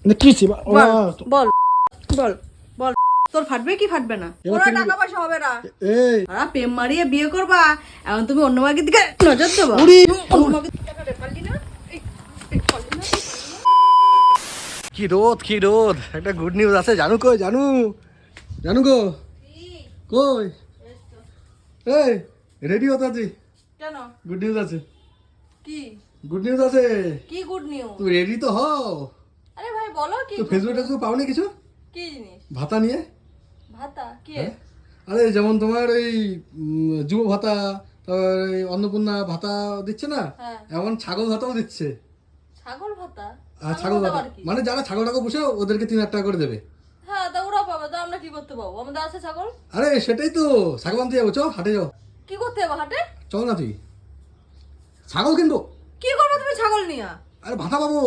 বল বল বল তোর ফাটবে কি ফাটবে না? ওরা টাকা পয়সা হবে না। ওরা প্রেম মারিয়ে বিয়ে করবা, এখন তুমি অন্য মাগের দিকে নজর দেবো। কি রোদ কি রোদ, একটা গুড নিউজ আছে। জানু কই? জানু জানু গো কই? এই রেডি হতে আছি। কেন? গুড নিউজ আছে। কি গুড নিউজ আছে? কি গুড নিউজ? তুই রেডি তো হও। আরে ভাই বলো কি? তো ফেসবুকে পাওনি কিছু? কি জিনিস? ভাতা নিয়ে। ভাতা কি? আরে যেমন তোমার এই যুব ভাতা, তারপর এই অন্নপূর্ণা ভাতা দিচ্ছে না, এমন ছাগল ভাতাও দিচ্ছে। ছাগল ভাতা? ছাগল ভাতা মানে যারা ছাগল টাকা বসে ওদেরকে 3,000 টাকা করে দেবে। হ্যাঁ তা ওরা পাবে, তো আমরা কি করতে পাবো? আমাদের আছে ছাগল। আরে সেটাই তো, ছাগল আনতে যাবো, চল হাটে যাও। কি করতে যাবো হাটে? চল না, তুই ছাগল কিনবো। কি করবে তুমি ছাগল নিয়ে? আরে ভাতা পাবো।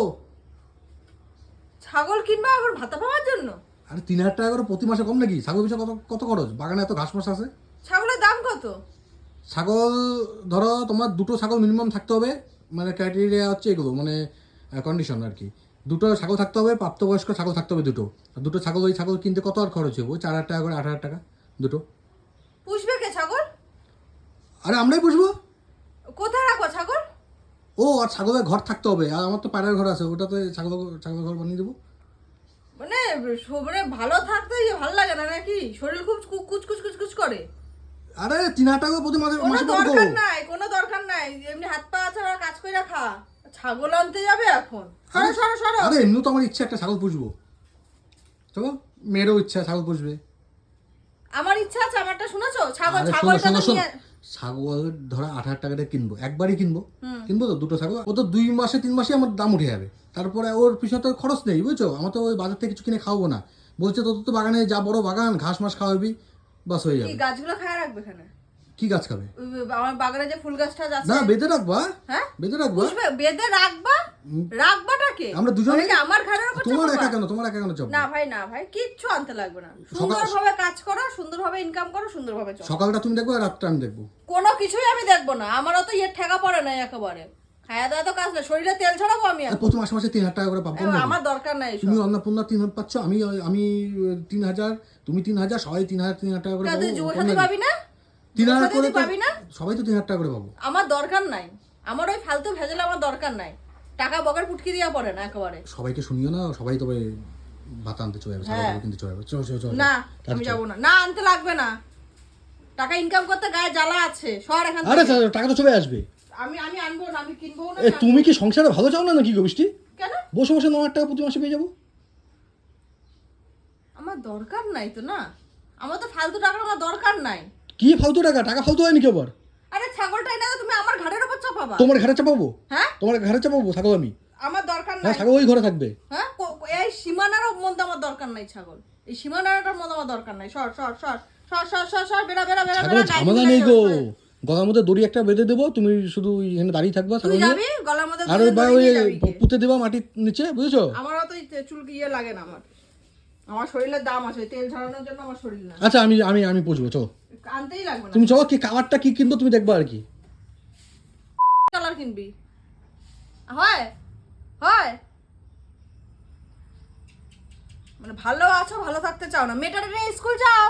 ছাগল কিনবা আবার ভাতা পাওয়ার জন্য? আরে 3,000 টাকা করে প্রতি মাসে, কম নাকি? ছাগল পিছনে কত কত খরচ? বাগানে এত ঘাস মাস আছে। ছাগলের দাম কত? ছাগল ধরো তোমার দুটো ছাগল মিনিমাম থাকতে হবে, মানে ক্রাইটেরিয়া হচ্ছে এগুলো, মানে কন্ডিশন আর কি। দুটো ছাগল থাকতে হবে, প্রাপ্তবয়স্ক ছাগল থাকতে হবে দুটো। আর দুটো ছাগল, ওই ছাগল কিনতে কত আর খরচ হবে? 4,000 টাকা করে, 8,000 টাকা দুটো। পুষবে কে ছাগল? আরে আমরাই পুষবো। কোথায় রাখো ছাগল? ও আর ছাগলের ঘর থাকতে হবে, আর আমার তো পাড়ার ঘর আছে, ওটাতে ছাগলের ঘর বানিয়ে দেবো। মানে মানে ভালো থাকতে ভালো লাগে না নাকি? শরীর খুব কুচকুচ কুচকুচ করে। আরে 3,000 টাকা প্রতি মাসে কোনো মাসে দরকার পাবো। নাই, কোনো দরকার নাই। এমনি হাত পা আছে, ওরা কাজ করে খা। ছাগল আনতে যাবে এখন? সরো সরো সরো। আরে এমনি তো আমার ইচ্ছা একটা ছাগল পুষবো। চলো, মেয়েরও ইচ্ছা ছাগল পুষবে। আমার ইচ্ছা আছে, আমারটা শুনেছো? ছাগল আরে ছাগলটা তো নিয়ে ছাগল ধরো 8,000 টাকা দিয়ে কিনবো, একবারই কিনবো। কিনবো তো দুটো ছাগল, ও তো 2 মাসে 3 মাসে আমার দাম উঠে যাবে। তারপরে ওর পিছনে তো খরচ নেই, বুঝছো? আমার তো ওই বাজার থেকে কিছু কিনে খাওয়াবো না। বলছে তোর তো বাগানে যা বড় বাগান, ঘাস মাস খাওয়াবি, বাস হয়ে যাবে। কি গাছগুলো খায় রাখবে এখানে? কি গাছ খাবে? আমার বাগানে যে ফুল গাছটা আছে না, বেঁধে রাখবা। হ্যাঁ বেঁধে রাখবা। বুঝবে বেঁধে রাখবা? রাখবাটাকে আমরা দুজনে। আমার ঘরের উপর তোমার একা কেন? তোমার একা কেন চাপ? না ভাই, না ভাই, কিচ্ছু আনতে লাগবে না। সুন্দরভাবে কাজ করো, সুন্দরভাবে ইনকাম করো, সুন্দরভাবে চলো। সকালটা তুমি দেখবো আর রাতটা আমি দেখবো। কোনো কিছুই আমি দেখবো না, আমারও তো ইয়ে ঠেকা পড়ে না একেবারে। খাওয়া দাওয়া তো কাজ না, শরীরে তেল ছড়াবো আমি। প্রতি মাসে মাসে 3,000 টাকা করে পাবো। আমার দরকার নাই। তুমি অন্নপূর্ণা 3,000 পাচ্ছ, আমি 3,000, তুমি 3,000, সবাই 3,000 টাকা করে তুই যুব সাথী পাবি না? 3,000 করে পাবি না? সবাই তো 3,000 টাকা করে পাবো। আমার দরকার নাই, আমার ওই ফালতু ভেজাল আমার দরকার নাই। টাকা বকের পুটকি দিয়া পড়ে না একেবারে। সবাইকে শুনিও না, সবাই তবে ভাত আনতে চলে যাবে, ছাগল কিনতে চলে যাবে। চল চল চল। না আমি যাবো না, না আনতে লাগবে না। টাকা ইনকাম করতে গায়ে জ্বালা আছে, সর এখান আরে থেকে। টাকা তো চলে আসবে। আমি আমি আনবো না, আমি কিনবো না। তুমি কি সংসারে ভালো চাও না নাকি গো বৃষ্টি? কেন? বসে বসে 9,000 টাকা প্রতি মাসে পেয়ে যাবো। আমার দরকার নাই তো, না আমার তো ফালতু টাকার আমার দরকার নাই। কি ফালতু টাকা? টাকা ফালতু হয় নাকি আবার? আরে ছাগলটাই না, তুমি আমার ঘাড়ের উপর চাপাবা। তোমার ঘরে চাপাবো? হ্যাঁ তোমার ঘরে চাপাবো ছাগল আমি? আমার দরকার না, নাই। ছাগল ওই ঘরে থাকবে। হ্যাঁ এই সীমানার মধ্যে আমার দরকার নাই ছাগল। এই সীমানাটার মধ্যে আমার দরকার নাই। সর সর সর সর সর সর সর, বেরা বেরা বেরা বেরা। ঝামেলা নেই গো, গলার মধ্যে দড়ি একটা বেঁধে দেবো, তুমি শুধু এখানে দাঁড়িয়ে থাকবা। তুই যাবি গলার মধ্যে আর ওই পুঁতে দেবা মাটির নিচে, বুঝেছো? আমার অত চুল ইয়ে লাগে না। আমার শরীরের দাম আছে, তেল ঝরানোর জন্য আমার শরীর না। আচ্ছা আমি আমি আমি পুষবো, চলো। আনতেই লাগবে না। তুমি চলো, কি কালারটা কি কিনবো তুমি দেখবা আর কি। কালার কিনবি? হয় হয় মানে ভালো আছো, ভালো থাকতে চাও না, মেয়েটারে নিয়ে স্কুল যাও।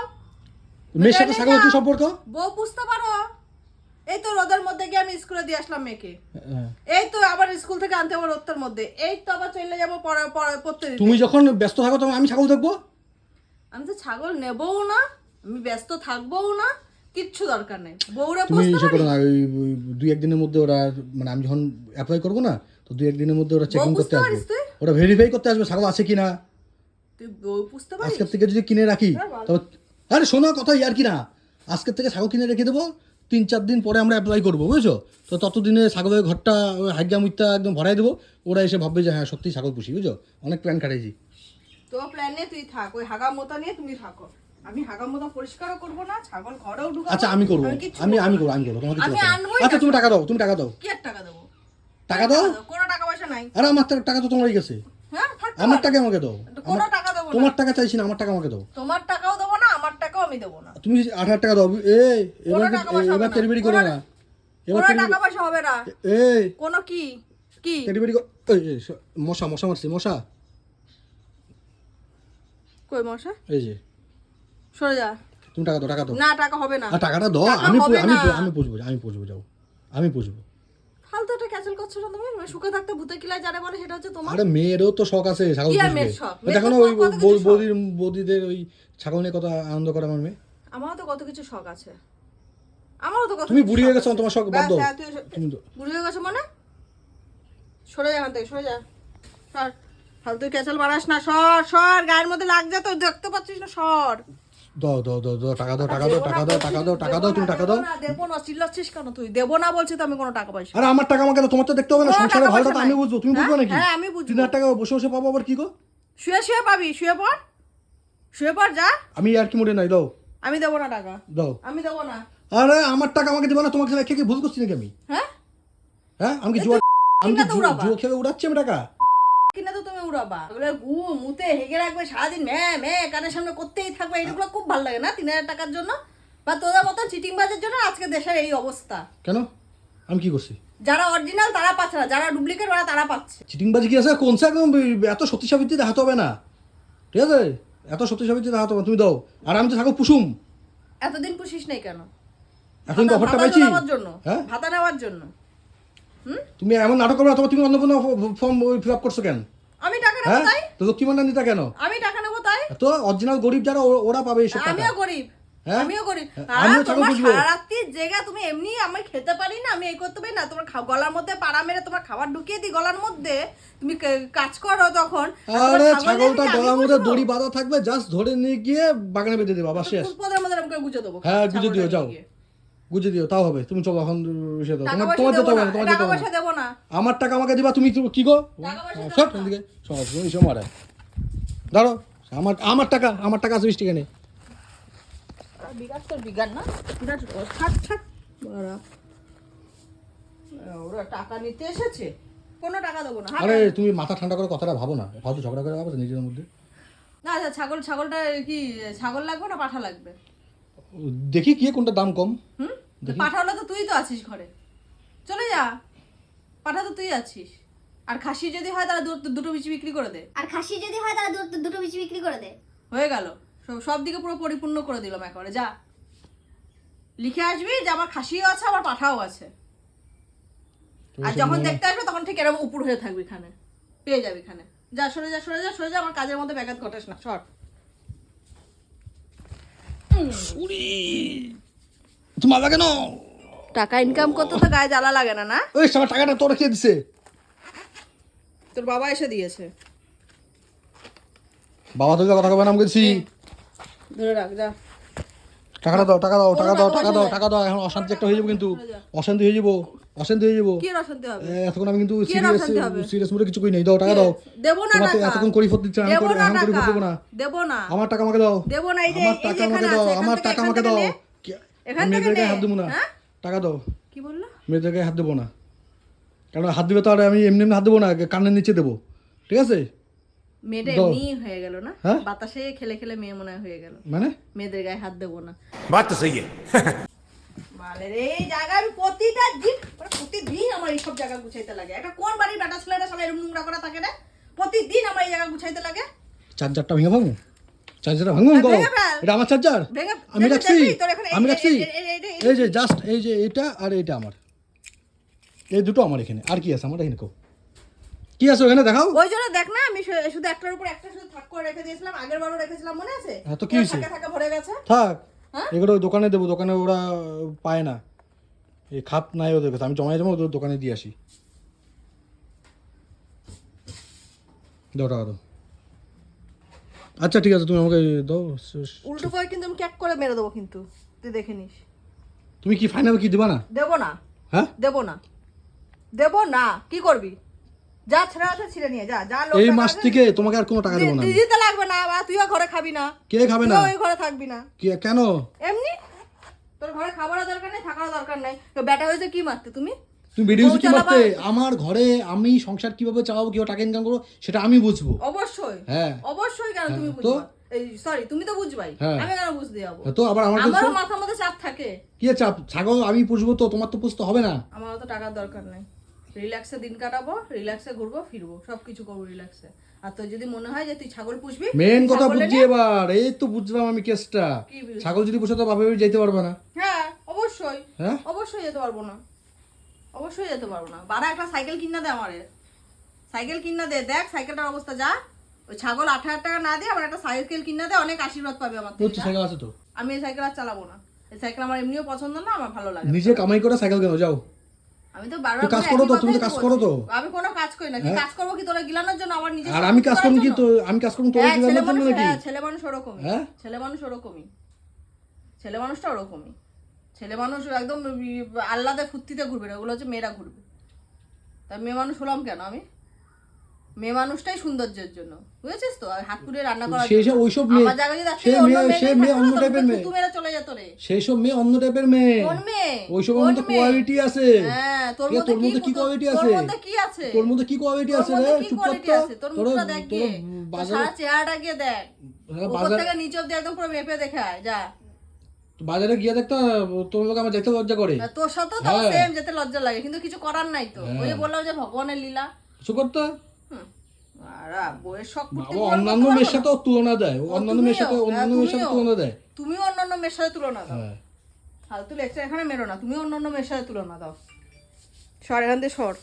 মেয়ের সাথে ছাগলের কি সম্পর্ক? বউ বুঝতে পারো। এই তো রোদের মধ্যে গিয়ে আমি স্কুলে দিয়ে আসলাম মেয়েকে। এই তো আবার স্কুল থেকে আনতে হবে রোদের মধ্যে। এই তো আবার চলে যাবো পড়তে। তুমি যখন ব্যস্ত থাকো তখন আমি ছাগল দেখবো। আমি তো ছাগল নেবও না, আমি ব্যস্ত থাকবোও না, কিচ্ছু দরকার নেই। বউরা তুমি বুঝতে ইসে পারি। করো না, ওই 2-1 দিনের মধ্যে ওরা, মানে আমি যখন অ্যাপ্লাই করবো না, তো 2-1 দিনের মধ্যে ওরা চেকিং করতে আসবে। ওরা ভেরিফাই করতে আসবে ছাগল আছে কিনা। তুই বউ বুঝতে পারিস? আজকের থেকে যদি কিনে রাখি তবে, আরে শোনো কথা আর কি না, আজকের থেকে ছাগল কিনে রেখে দেবো, 3-4 দিন পরে আমরা অ্যাপ্লাই করবো, বুঝছো? তো ততদিনে ছাগলের ঘরটা হাইগা মুইতা একদম ভরাই দেবো। ওরা এসে ভাববে যে হ্যাঁ সত্যি ছাগল পুষি, বুঝছো? অনেক প্ল্যান কাটাইছি। তো প্ল্যান নিয়ে তুই থাক, ওই হাগা মোতা নিয়ে তুমি থাকো। আমি হাগা মোতা পরিষ্কারও করবো না, ছাগল ঘরেও ঢুকাবো। আচ্ছা আমি করবো, আমি করবো তোমাকে। আচ্ছা তুমি টাকা দাও, তুমি টাকা দাও। কি আর টাকা দেবো? টাকা দাও। কোনো টাকা পয়সা নাই। আরে আমার টাকা তো তোমারই গেছে। হ্যাঁ আমার টাকা আমাকে দাও। কোনো টাকা দেবো না। তোমার টাকা চাইছি না, আমার টাকা আমাকে দাও। তোমার টাকাও দেবো না, আমার টাকাও আমি দেবো না। তুমি 8,000 টাকা দাও। এবার তেরিবেরি করো না। এবার টাকা পয়সা হবে না। কোনো কি কি তেরিবেরি মশা মারছি, মশা। কই মশা? এই যে সরে যা। তুমি টাকা দাও, টাকা দাও। না টাকা হবে না। আর টাকাটা দাও, টাকা আমি হবে না। আমি পুষবো, আমি পুষবো, যাও আমি পুষবো। ফালতু একটা ক্যান্সেল করছো না তুমি? মানে সুখে থাকতে ভূতে কিলাই যারা বলে সেটা হচ্ছে তোমার। আরে মেয়েরও তো শখ আছে ছাগল কি আর পুষবে। মেয়ের শখ? দেখো না মেয়ের ওই তো কত কিছু শখ। বৌদিদের ওই ছাগল নিয়ে কত আনন্দ করে আমার মেয়ে। আমারও তো কত কিছু শখ আছে। আমারও তো কত তুমি কিছু বুড়ি শখ হয়ে গেছো, আছে। তোমার শখ বাদ ব্যাস, দাও। হ্যাঁ, তুই তুমি তো বুড়ি হয়ে গেছো মানে? সরে যা এখান থেকে, সরে যা। সর। ফালতু ক্যান্সেল মারাস না, সর সর, গায়ের মধ্যে লাগ যা, তো দেখতে পাচ্ছিস না, সর। দাও দাও দাও দাও, টাকা দাও, টাকা দাও, টাকা দাও, টাকা দাও, টাকা দাও, তুমি টাকা দাও। দেবো না, চিল্লাচ্ছিস কেন তুই? দেবো না বলছি তো আমি কোনো টাকা পয়সা। আরে আমার টাকা আমাকে দাও, তোমার তো দেখতে হবে না, কোনো সংসারের টাকা ভালোটা পয়সা তো আমি নাই। বুঝবো, তুমি বুঝবো নাকি? হ্যাঁ, আমি বুঝবো। 3000 টাকা বসে বসে পাবো আবার কি গো? শুয়ে শুয়ে পাবি, শুয়ে পড়, শুয়ে পড় যা। আমি আর কি মোড়ে নাই, দাও আমি দেবো না টাকা, দাও। আমি দেবো না। আরে আমার টাকা আমাকে দেবো না, তোমাকে রেখে কি ভুল করছি নাকি আমি? হ্যাঁ, হ্যাঁ আমি কি জুয়া, আমি কি কিনা তো উড়াবা। জুয়া খেলে উড়াচ্ছি আমি টাকা? কিনা তো তুমি উড়াবা, ওগুলো গু মুতে হেগে রাখবে সারাদিন, মে কানের সামনে করতেই থাকবে, এইগুলো খুব ভালো লাগে না 3000 টাকার জন্য? বা তোদের মতো চিটিং বাজের জন্য আজকে দেশের এই অবস্থা। কেন আমি কি করছি? যারা অরিজিনাল তারা পাচ্ছে না, যারা ডুপ্লিকেট ওরা তারা পাচ্ছে। চিটিংবাজি কি আছে? কোন সে একদম এত সত্যি সাবিত্রী দেখাতে হবে না, ঠিক আছে? এত সত্যি সাবিত্রী দেখাতে হবে না, তুমি দাও। আর আমি তো ছাগল পুষুম। এতদিন পুষিস নাই কেন? এখন তো অফারটা ভাতা পাইছি। নেওয়ার জন্য, হ্যাঁ ভাতা নেওয়ার জন্য। তুমি এমন নাটক করবে, অথবা তুমি অন্য ফর্ম ফিল আপ করছো কেন? আমি টাকা নেবো হ্যাঁ তাই? তো লক্ষ্মী ভান্ডার নিতা কেন? আমি টাকা নেবো তাই? তো অরিজিনাল গরিব যারা ওরা পাবে এইসব টাকা। আমিও গরিব, হ্যাঁ? আমিও গরিব। আমিও আর ছাগল তোমার পুষবো। সারা রাত্রির জায়গা তুমি এমনি আমি খেতে পারি না, আমি এই করতে পারি না, তোমার গলার মধ্যে পাড়া মেরে তোমার খাবার ঢুকিয়ে দিই গলার মধ্যে, তুমি কাজ করো তখন। আর তোমার আরে ছাগল নিয়ে ছাগলটা আমি গলার মধ্যে পুষবো? দড়ি বাঁধা থাকবে, জাস্ট ধরে নিয়ে গিয়ে বাগানে বেঁধে দেবো, আবার শেষ। ফুটপথের মধ্যে আমাকে গুজে দেবো। হ্যাঁ গুজে ছাগলটা দিও, নিয়ে যাও গিয়ে। গুজে দিও, তাও হবে। তুমি চলো এখন সে দাও, টাকা তোমার পয়সা যেতে দেবো হবে না, না, তোমার টাকা যেতে হবে পয়সা না। দেবো না। আমার টাকা আমাকে দিবা, তুমি কি গো? টাকা পয়সা দেবো সব না। এদিকে সব তুমি সব মারে ধরো। আমার টাকা আছে 20 টাকা নেই। বিরাট তোর বিগান না, বিরাট ছাড় ছাড় বাড়া। ওরা টাকা নিতে এসেছে, কোনো টাকা দেবো না। আরে তুমি মাথা ঠান্ডা করে কথাটা ভাবো না, ফালতু ঝগড়া করে ভাবো তো নিজেদের মধ্যে। না আচ্ছা, ছাগলটা কি ছাগল লাগবে না পাঠা লাগবে? দেখি কি কোনটা দাম কম। হুম, পাঠা হলে তো তুই তো আছিস ঘরে, চলে যা। পাঠা তো তুই আছিস। আর খাসি যদি হয় তাহলে দুটো বিচি বিক্রি করে দে। আর খাসি যদি হয় তাহলে দুটো বেশি বিক্রি করে দে। হয়ে গেল, সব দিকে পুরো পরিপূর্ণ করে দিলাম একেবারে। যা লিখে আসবি যে আমার খাসিও আছে, আমার পাঠাও আছে। আর যখন দেখতে আসবে তখন ঠিক এরকম উপর হয়ে থাকবে, এখানে পেয়ে যাবে। এখানে যা, সরে যা সরে যা সরে যা, আমার কাজের মধ্যে ব্যাঘাত ঘটাস না, সর। তোমার লাগে না টাকা ইনকাম করতে তো গায়ে জ্বালা লাগে না, না? ওই সবার টাকাটা তোর কে দিছে? তোর বাবা এসে দিয়েছে। বাবা তোকে কথা কবে নাম গেছি। ধরে রাখ, যা। টাকাটা দাও, টাকা দাও, টাকা দাও, কোনো টাকা দাও, টাকা টাকা দাও। এখন অশান্তি একটা হয়ে যাবো কিন্তু, অশান্তি হয়ে যাবো, অশান্তি হয়ে যাবো। কি আর অশান্তি হবে? এতক্ষণ আমি কিন্তু কি আর অশান্তি হবে? সিরিয়াস মুডে কিছু কই নাই। দাও টাকা দাও। দেবো না তোমাকে টাকা। এতক্ষণ করি ফত দিচ্ছে, আমি দেবো করি না এখন করি ফত টাকা। দেবো না। দেবো না। আমার টাকা আমাকে দাও। দেবো না, এই যে আমার এই টাকা যে আমাকে এখানে দাও, আছে, এখান আমার থেকে- টাকা এখান আমাকে থেকে দাও। নে। এখান থেকে মেয়েদের গায়ে নে। হাত দেবো না, হ্যাঁ? টাকা দাও। কি বললো? মেয়েদের গায়ে হাত দেবো না, কারণ হাত দিবে তো আর আমি এমনি এমনি হাত দেবো না, কানের নিচে দেবো, ঠিক আছে? মেয়েটা দাও। এমনি হয়ে গেল না, হ্যাঁ? বাতাসে খেলে খেলে মেয়ে মনে হয় হয়ে গেল। মানে মেয়েদের গায়ে হাত দেবো না। बात तो सही है। মালের এই জায়গা আমি প্রতিদিন আমার এইসব জায়গা গুছাইতে লাগে। একটা কোন বাড়ির বেটা ছেলেটা সবাই এরকম নোংরা করা থাকে না? প্রতিদিন আমার এই জায়গা গুছাইতে লাগে। চার্জারটা ভেঙে ভাঙো, চার্জারটা ভাঙো। ভেঙে ফেল। এটা আমার চার্জার, ভেঙে- আমি ভেঙে রাখছি, দেখবি তোর এখানে আমি রাখছি। এই- এই যে জাস্ট এই যে এটা আর এটা আমার, এই দুটো আমার এখানে। আর কি আছে আমার এখানে? কো কি আছে ওখানে দেখাও। ওই জন্য দেখ না, আমি শুধু একটার উপর একটা শুধু থাক করে রেখে দিয়েছিলাম, আগের বারও রেখেছিলাম, মনে আছে? হ্যাঁ, তো কি পুরো হয়েছে? থাকা ভরে গেছে। থাক, হ্যাঁ? এগুলো দোকানে দেবো, দোকানে ওরা পায় না, এই খাপ নাই ওদের কাছে। আমি জমাই যাবো, ওদের দোকানে দিয়ে আসি। দাও টাকা দাও। আচ্ছা ঠিক আছে, তুমি আমাকে দাও। উল্টো করে কিন্তু আমি ক্যাক করে মেরে দেবো, কিন্তু তুই দেখে নিস। তুমি কি ফাইনাল কি দিবা না? দেবো না, হ্যাঁ দেবো না, দেবো না। কি করবি? যা ছেড়ে আছে ছিঁড়ে নিয়ে যা, যা। লোক এই টাকা মাস আছে, থেকে তোমাকে আর কোনো টাকা দেবো না আমি। দিতে লাগবে না, বা তুইও ঘরে খাবি না। কে খাবে না? তুইও ওই ঘরে থাকবি না। কেন? এমনি তোর ঘরে খাবারও দরকার নেই, থাকারও দরকার নাই। তো ব্যাটা হয়েছে কি মারতে তুমি? তুমি ভিডিও বউ কি চালাবা? মারতে? আমার ঘরে আমি সংসার কিভাবে চালাবো, কিভাবে টাকা ইনকাম করবো, সেটা আমি বুঝবো। অবশ্যই, হ্যাঁ। অবশ্যই। কেন তুমি তো? বুঝবা? এই সরি, তুমি তো বুঝবাই, হ্যাঁ। আমি কেন বুঝতে যাবো? তো আবার আমার কাছে আমারও মাথার মধ্যে চাপ থাকে। কি চাপ? ছাগল আমি পুষবো তো, তোমার তো পুষতে হবে না। আমারও তো টাকার দরকার নেই। রিল্যাক্সে দিন কাটাবো, রিল্যাক্সে ঘুরবো ফিরবো, সবকিছু করবো রিল্যাক্সে। আর তোর যদি মনে হয় যে তুই ছাগল পুষবি, মেন কথা ছাগল বুঝছি এনে- এবার, এই তো বুঝলাম আমি কেসটা। কি বুঝলি? ছাগল যদি পোষা তো বাপের বাড়ি যেতে পারবে না। হ্যাঁ অবশ্যই, হ্যাঁ অবশ্যই যেতে পারবো না, অবশ্যই যেতে পারবো না। বাড়া একটা সাইকেল কিনা দে আমারে, সাইকেল কিনা দে। দেখ সাইকেলটার অবস্থা যা, ওই ছাগল 8,000 টাকা না দিয়ে আমার একটা সাইকেল কিনা দে, অনেক আশীর্বাদ পাবে আমার তোর থেকে। তো সাইকেল আছে তো। আমি এই সাইকেল আর চালাবো না, এই সাইকেল আমার এমনিও পছন্দ না, আমার ভালো লাগে না। নিজে কামাই করে সাইকেল কেন যাও। আমি তো বারবার তুই কাজ করে করো একই তো, তুমি তো কথাই কাজ বলছি। করো তো। আমি কোনো কাজ করি না, কি কাজ করবো কি তোরা গিলানোর জন্য? আমার নিজে আর আমি কাজ করবো কি তো, আমি কাজ করবো তোর হ্যাঁ, ছেলে জন্য মানুষ, নাকি? হ্যাঁ, ছেলে মানুষ ওরকমই, হ্যাঁ? ছেলে মানুষ ওরকমই, ছেলে মানুষটা ওরকমই। ছেলে মানুষ একদম আল্লাদে ফুর্তিতে ঘুরবে না, ওগুলো হচ্ছে মেয়েরা ঘুরবে। তাই মেয়ে মানুষ হলাম কেন আমি? মেয়ে মানুষটাই সৌন্দর্যের জন্য, বুঝেছিস তো? আর হাত পুড়ে রান্না করার সেই জন্য। সব ওইসব মেয়ে, আমার জায়গায় যদি সে আজকে অন্য মেয়ে, সে মেয়ে মেয়ে থাকতো অন্য না, টাইপের তোর মেয়ে, থুতু মেরে চলে যেত রে। সেই সব মেয়ে অন্য টাইপের মেয়ে। কোন মেয়ে? ওইসব কোন মধ্যে মেয়ে? কোয়ালিটি আছে। হ্যাঁ, তোর কে, তোর মধ্যে মধ্যে কি কি কোয়ালিটি তোর আছে? মধ্যে কি আছে? তোর মধ্যে কি কোয়ালিটি তোর আছে মধ্যে রে? কি চুপ কর কোয়ালিটি তো। আছে? তোর মুখটা দেখ গিয়ে, তোর বাজারে, সারা চেহারাটা গিয়ে দেখ, উপর বাজারে, থেকে নিচে অব্দি একদম পুরো মেপে দেখে আয় যা। বাজারে গিয়ে দেখতো তোর লোক আমার যেতে লজ্জা করে। আর তোর সাথেও তো হ্যাঁ। সেম যেতে লজ্জা লাগে, কিন্তু কিছু করার নাই তো। ওই যে বললাম যে ভগবানের লীলা। কিছু করতো হুম। আর বইয়ের শখ করতে বাবা, অন্যান্য মেয়ের সাথে ওর তুলনা দেয়, ও অন্যান্য মেয়ের সাথে, অন্যান্য মেয়ের সাথে তুলনা দেয়। তুমিও অন্যান্য মেয়ের সাথে তুলনা দাও। হ্যাঁ। ফালতু লেকচার এখানে মেরো না, তুমি অন্যান্য মেয়ের সাথে তুলনা দাও। সর এখান থেকে সর।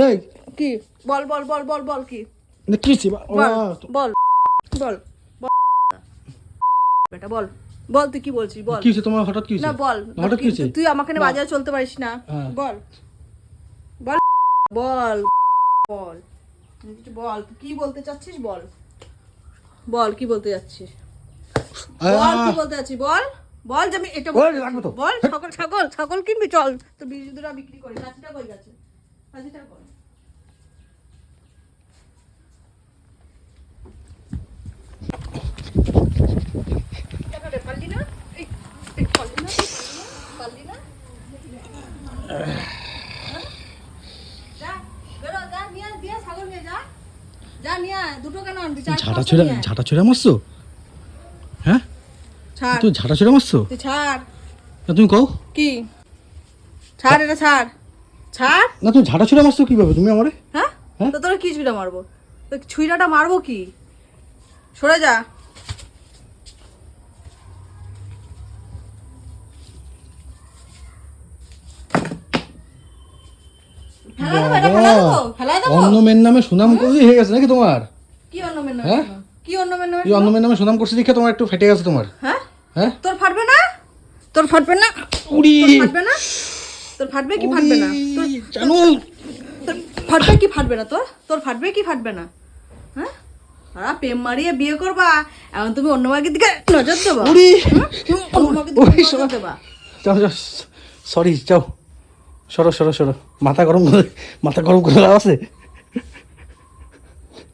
এই কি বল বল বল বল বল কি কি ছি বল বল বল বল বেটা বল বল, তুই কি বলছিস বল। কি হইছে তোমার, হঠাৎ কি হইছে? না বল, হঠাৎ কি হইছে? তুই আমাকে নিয়ে বাজারে চলতে পারিস না। হ্যাঁ। বল বল বল বল কিছু বল, তুই কি বলতে চাচ্ছিস বল, বল কি বলতে যাচ্ছিস, বল কি বলতে যাচ্ছিস বল, বল যে আমি এটা ওই রাখবো তো। বল। ছাগল ছাগল ছাগল কিনবি, চল তো বিজুদুরা বিক্রি করি। কাঁচিটা কই গেছে? কাঁচিটা কই? টাকাটা পারলি না? এই পারলি না? পারলি না? যা বেরো, যা নিয়ে আয়, দিয়ে ছাগল নিয়ে যা, যা নিয়ে আয়। দুটো কেন আনবি? ঝাঁটা ছেড়ে মারছো? হ্যাঁ, ছাড়, তুই ঝাঁটা ছেড়ে মারছো? তুই ছাড়। না তুমি কও কি ছাড়? এটা ছাড়, ছাড়। না, তুমি ঝাঁটা ছেড়ে মারছো কিভাবে তুমি আমারে? হ্যাঁ হ্যাঁ? তো তোরা কি ছুঁড়া মারবো? তো ছুঁড়াটা মারবো কি? সরে যা। ফেলা দেবো, এটা ফেলা দেবো, ফেলা দেবো। অন্য মেয়ের নামে সুনাম করি হয়ে গেছে নাকি তোমার? কি অন্য মেয়ের হ্যাঁ? নামে? কি অন্য মেয়ের নামে? এই অন্য মেয়ের নামে সুনাম করছে দেখে তোমার একটু ফেটে গেছে তোমার। হ্যাঁ হ্যাঁ, তোর ফাটবে না? তোর ফাটবে না? উড়ি তোর ফাটবে না? তোর ফাটবে কি ফাটবে না? তোর জানো তোর ফাটবে কি ফাটবে না? তোর তোর ফাটবে কি ফাটবে না? হ্যাঁ, আর প্রেম মারিয়ে বিয়ে করবা, এখন তুমি অন্য মাগির দিকে নজর দেবা? উড়ি তুমি অন্য মাগির দিকে উড়ি, নজর দেবা? যাও যাও, সরি, যাও, সরো সরো সরো, মাথা গরম করে আছে।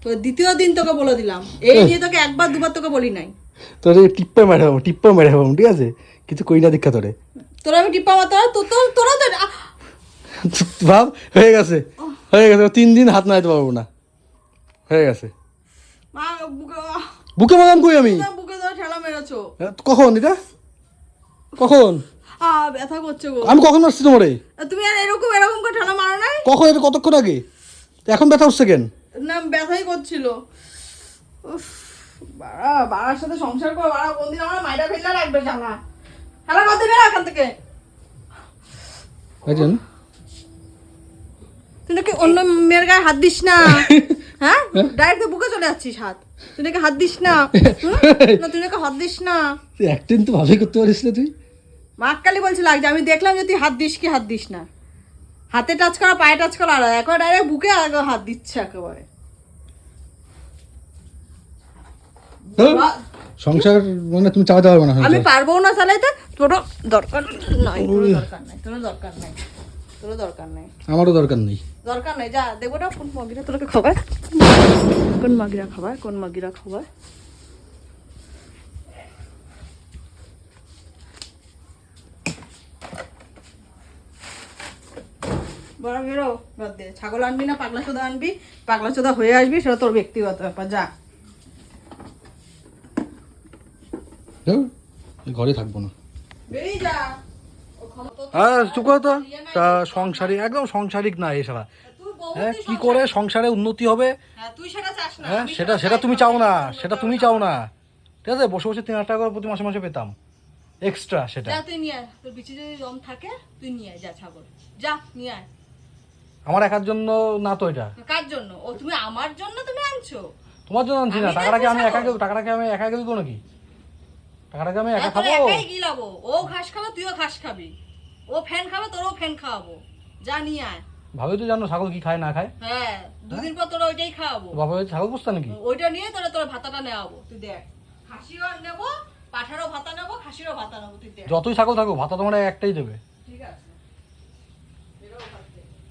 তো দ্বিতীয় দিন তোকে বলে দিলাম, এই নিয়ে তোকে একবার দুবার তোকে বলি নাই। তোর টিপ্পা মেরে হবো, ঠিক আছে? কিছু কই না দীক্ষা তোরে। তোরা আমি টিপা মাতা তোরা তো ভাব, হয়ে গেছে 3 দিন হাত নাড়াতে পারবো না, হয়ে গেছে। মা বুকে বুকে মাগাম কই আমি? বুকে ধরে ঠেলা মেরেছো। কখন এটা, কখন? ব্যথা করছে গো। আমি কখন মারছি তোমারে? তুমি আর এরকম এরকম করে ঠেলা মারো নাই? কখন? এটা কতক্ষণ আগে? এখন ব্যথা উঠছে কেন? না ব্যথাই করছিল। উফ, বাড়ার সাথে সংসার করে বাড়া কোনদিন আমার মাইটা ফেললে রাখবে জ্বালা। খেলা করতে বেরো এখান থেকে। বুঝছেন? তুই নাকি অন্য মেয়ের গায়ে হাত দিস না, হ্যাঁ? ডাইরেক্ট বুকে চলে যাচ্ছিস হাত। তুই নাকি হাত দিস না, না তুই নাকি হাত দিস না। তুই একদিন তো ভালোই করতে পারিস না তুই। মাক্কালি বলছে লাগছে, আমি দেখলাম যে তুই হাত দিস কি হাত দিস না। হাতে টাচ করা পায়ে টাচ করা আলাদা, একবার ডাইরেক্ট বুকে আগে হাত দিচ্ছে একেবারে। সংসার মানে তুমি চালাতে পারবে না। আমি পারবো না চালাইতে, তোরও দরকার নাই, তোরও দরকার নাই, তোরও দরকার নাই, তোরও দরকার নাই, আমারও দরকার নেই। দরকার নাই। যা দেখবো না কোন মাগিরা তোকে খাবার, কোন মাগিরা খাবার, কোন মাগিরা খাবার। বড় বেরো বাদ দে। ছাগল আনবি না পাগলা চোদা আনবি? পাগলা চোদা হয়ে আসবি, সেটা তোর ব্যক্তিগত ব্যাপার। যা ঘরে থাকবো না। বেরিয়ে যা। হ্যাঁ, চুপ করো তো। সংসারিক, একদম সংসারিক না এসব। হ্যাঁ তুই কি করে সংসারে উন্নতি হবে, হ্যাঁ তুই সেটা চাস না, হ্যাঁ আমি সেটা সেটা তুমি চাই, চাও না, পরিপূর্ণ সেটা করে তুমি আমার চাও খাওয়া। না, ঠিক আছে? বসে বসে 3,000 টাকা করে প্রতি মাসে মাসে পেতাম এক্সট্রা, সেটা যা তুই নিয়ে আয়, তোর বিচি যদি দম থাকে তুই নিয়ে আয়, যা ছাগল যা নিয়ে আয়। আমার একার জন্য না তো এটা, কার জন্য? ও তুমি আমার জন্য তুমি আনছো? তোমার জন্য আনছি না। আমি টাকাটাকে আমি দেখবো একা ছাগল। টাকাটাকে আমি একা দেবো নাকি? টাকাটাকে আমি একা আর তোর খাবো? একাই গিলাবো, ও ঘাস খাবে তুইও ঘাস খাবি, ও ফ্যান খাবে তোরও ফ্যান খাওয়াবো, যা নিয়ে আয়। ভাবে তো জানো ছাগল কি খায় না খায়। হ্যাঁ দুদিন পর তোরা ওইটাই খাওয়াবো, বাবা ছাগল পুষতা নাকি? ওইটা নিয়ে তোরা তোর ভাতাটা নেওয়াবো, তুই দেখ। খাসিও নেবো, পাঠারও ভাতা নেবো, খাসিরও ভাতা নেবো, তুই দেখ। যতই ছাগল থাকুক ভাতা তোমার একটাই দেবে। ঠিক আছে।